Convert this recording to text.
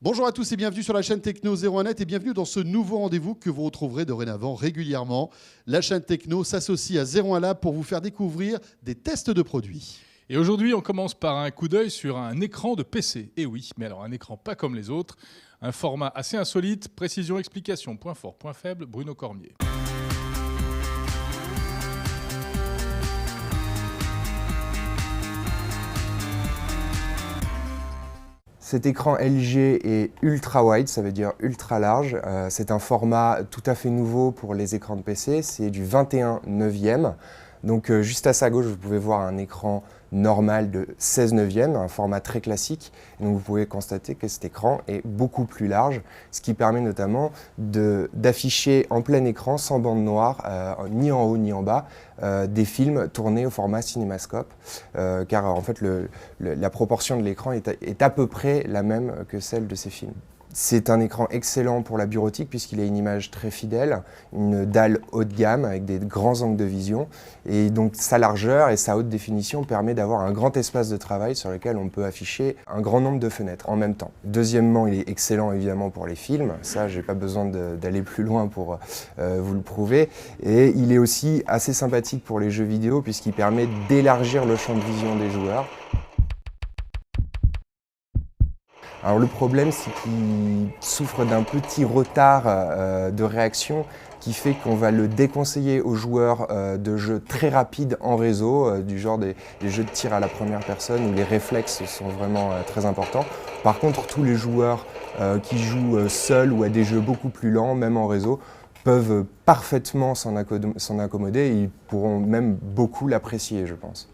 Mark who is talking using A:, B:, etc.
A: Bonjour à tous et bienvenue sur la chaîne Techno 01net et bienvenue dans ce nouveau rendez-vous que vous retrouverez dorénavant régulièrement. La chaîne Techno s'associe à 01 Lab pour vous faire découvrir des tests de produits.
B: Et aujourd'hui, on commence par un coup d'œil sur un écran de PC. Et oui, mais alors un écran pas comme les autres, un format assez insolite, précision, explication, point fort, point faible, Bruno Cormier.
C: Cet écran LG est ultra wide, ça veut dire ultra large. C'est un format tout à fait nouveau pour les écrans de PC, c'est du 21/9. Donc juste à sa gauche, vous pouvez voir un écran normal de 16/9, un format très classique. Et donc vous pouvez constater que cet écran est beaucoup plus large, ce qui permet notamment d'afficher en plein écran, sans bande noire, ni en haut ni en bas, des films tournés au format cinémascope, car en fait la proportion de l'écran est à peu près la même que celle de ces films. C'est un écran excellent pour la bureautique puisqu'il a une image très fidèle, une dalle haut de gamme avec des grands angles de vision et donc sa largeur et sa haute définition permet d'avoir un grand espace de travail sur lequel on peut afficher un grand nombre de fenêtres en même temps. Deuxièmement, il est excellent évidemment pour les films, ça j'ai pas besoin d'aller plus loin pour vous le prouver, et il est aussi assez sympathique pour les jeux vidéo puisqu'il permet d'élargir le champ de vision des joueurs. Alors le problème, c'est qu'il souffre d'un petit retard de réaction qui fait qu'on va le déconseiller aux joueurs de jeux très rapides en réseau, du genre des jeux de tir à la première personne où les réflexes sont vraiment très importants. Par contre, tous les joueurs qui jouent seuls ou à des jeux beaucoup plus lents, même en réseau, peuvent parfaitement s'en accommoder et ils pourront même beaucoup l'apprécier, je pense.